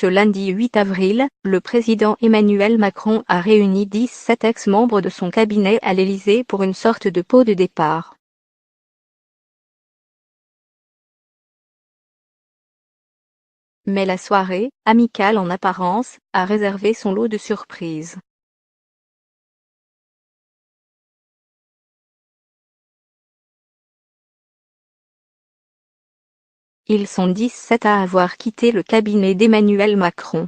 Ce lundi 8 avril, le président Emmanuel Macron a réuni 17 ex-membres de son cabinet à l'Élysée pour une sorte de pot de départ. Mais la soirée, amicale en apparence, a réservé son lot de surprises. Ils sont 17 à avoir quitté le cabinet d'Emmanuel Macron.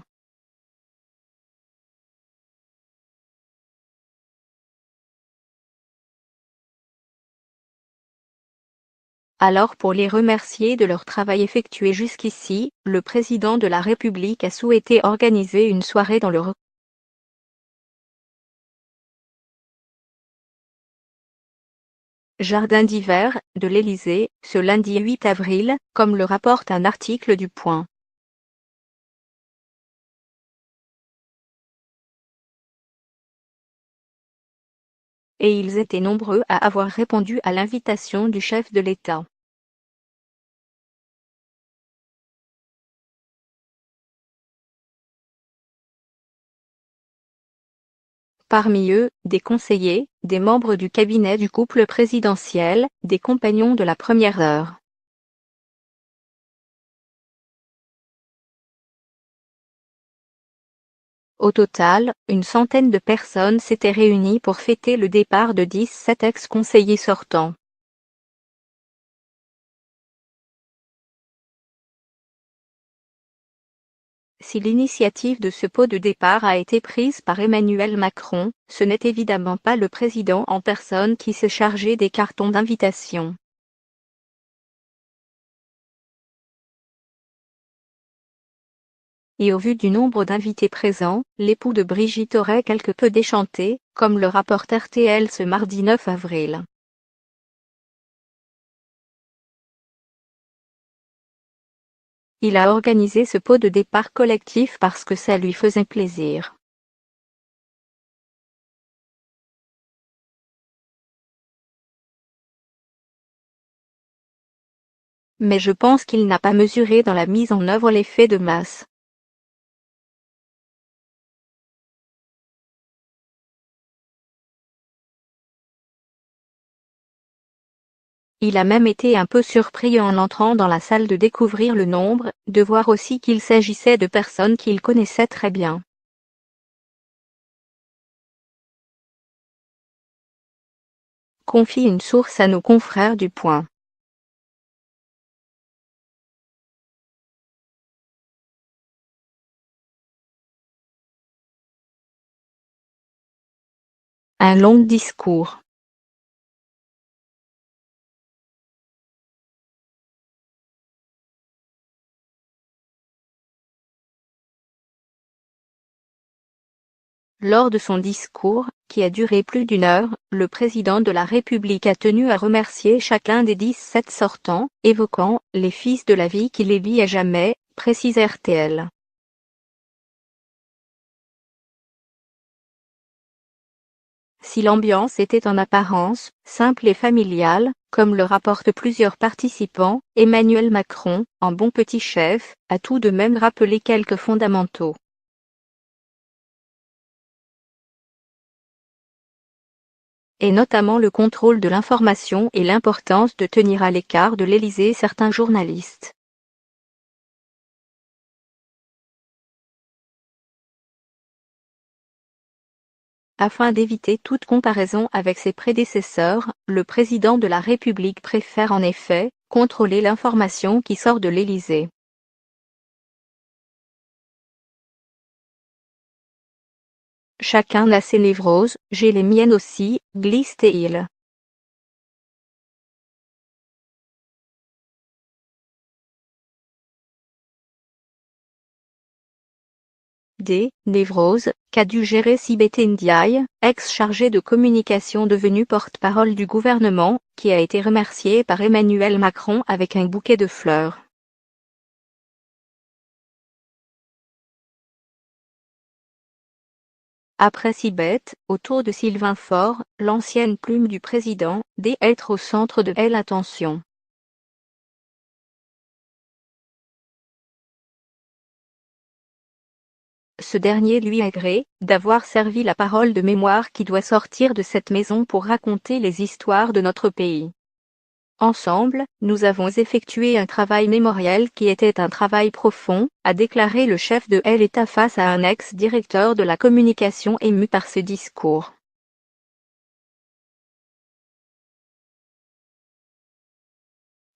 Alors pour les remercier de leur travail effectué jusqu'ici, le président de la République a souhaité organiser une soirée dans le jardin d'hiver de l'Élysée, ce lundi 8 avril, comme le rapporte un article du Point. Et ils étaient nombreux à avoir répondu à l'invitation du chef de l'État. Parmi eux, des conseillers, des membres du cabinet du couple présidentiel, des compagnons de la première heure. Au total, une centaine de personnes s'étaient réunies pour fêter le départ de 17 ex-conseillers sortants. Si l'initiative de ce pot de départ a été prise par Emmanuel Macron, ce n'est évidemment pas le président en personne qui s'est chargé des cartons d'invitation. Et au vu du nombre d'invités présents, l'époux de Brigitte aurait quelque peu déchanté, comme le rapporte RTL ce mardi 9 avril. Il a organisé ce pot de départ collectif parce que ça lui faisait plaisir. Mais je pense qu'il n'a pas mesuré dans la mise en œuvre l'effet de masse. Il a même été un peu surpris en entrant dans la salle de découvrir le nombre, de voir aussi qu'il s'agissait de personnes qu'il connaissait très bien. Confie une source à nos confrères du Point. Un long discours. Lors de son discours, qui a duré plus d'une heure, le président de la République a tenu à remercier chacun des 17 sortants, évoquant « les fils de la vie qui les lie à jamais », précise RTL. Si l'ambiance était en apparence simple et familiale, comme le rapportent plusieurs participants, Emmanuel Macron, en bon petit chef, a tout de même rappelé quelques fondamentaux. Et notamment le contrôle de l'information et l'importance de tenir à l'écart de l'Élysée certains journalistes. Afin d'éviter toute comparaison avec ses prédécesseurs, le président de la République préfère en effet contrôler l'information qui sort de l'Élysée. Chacun a ses névroses, j'ai les miennes aussi, glisse-t-il. Des névroses qu'a dû gérer Sibeth Ndiaye, ex-chargé de communication devenu porte-parole du gouvernement, qui a été remercié par Emmanuel Macron avec un bouquet de fleurs. Après Sibeth, au tour de Sylvain Faure, l'ancienne plume du président, d'être au centre de l'attention. ce dernier lui agrée d'avoir servi la parole de mémoire qui doit sortir de cette maison pour raconter les histoires de notre pays. Ensemble, nous avons effectué un travail mémoriel qui était un travail profond, a déclaré le chef de l'État face à un ex-directeur de la communication ému par ce discours.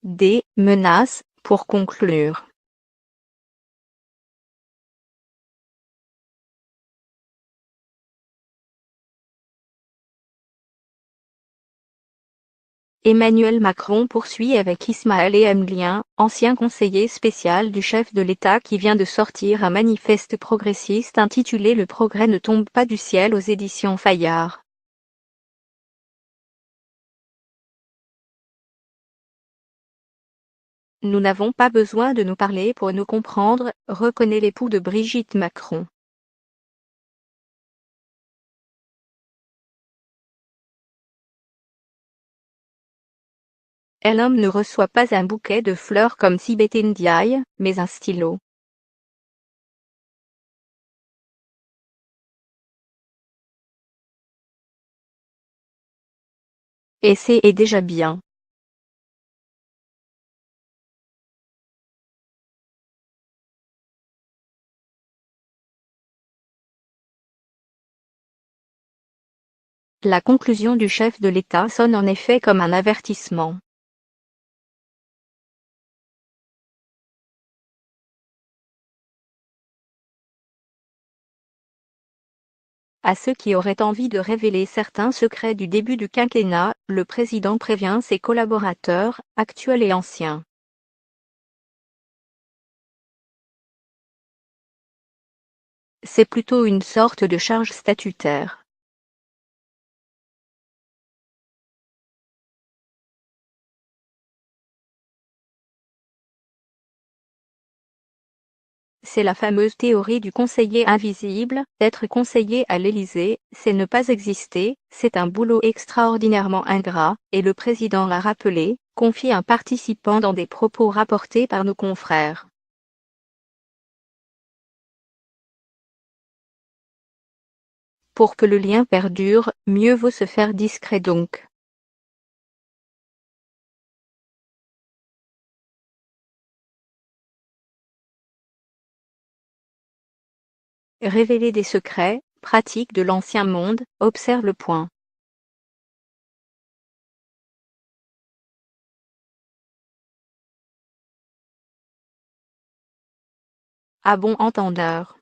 Des menaces, pour conclure. Emmanuel Macron poursuit avec Ismaël Emelien, ancien conseiller spécial du chef de l'État qui vient de sortir un manifeste progressiste intitulé Le progrès ne tombe pas du ciel aux éditions Fayard. Nous n'avons pas besoin de nous parler pour nous comprendre, reconnaît l'époux de Brigitte Macron. L'homme ne reçoit pas un bouquet de fleurs comme Sibeth Ndiaye, mais un stylo. Et c'est déjà bien. La conclusion du chef de l'État sonne en effet comme un avertissement. À ceux qui auraient envie de révéler certains secrets du début du quinquennat, le président prévient ses collaborateurs, actuels et anciens. C'est plutôt une sorte de charge statutaire. C'est la fameuse théorie du conseiller invisible. Être conseiller à l'Élysée, c'est ne pas exister, c'est un boulot extraordinairement ingrat, et le président l'a rappelé, confie un participant dans des propos rapportés par nos confrères. Pour que le lien perdure, mieux vaut se faire discret donc. Révéler des secrets, pratique de l'ancien monde, observe le point. À bon entendeur.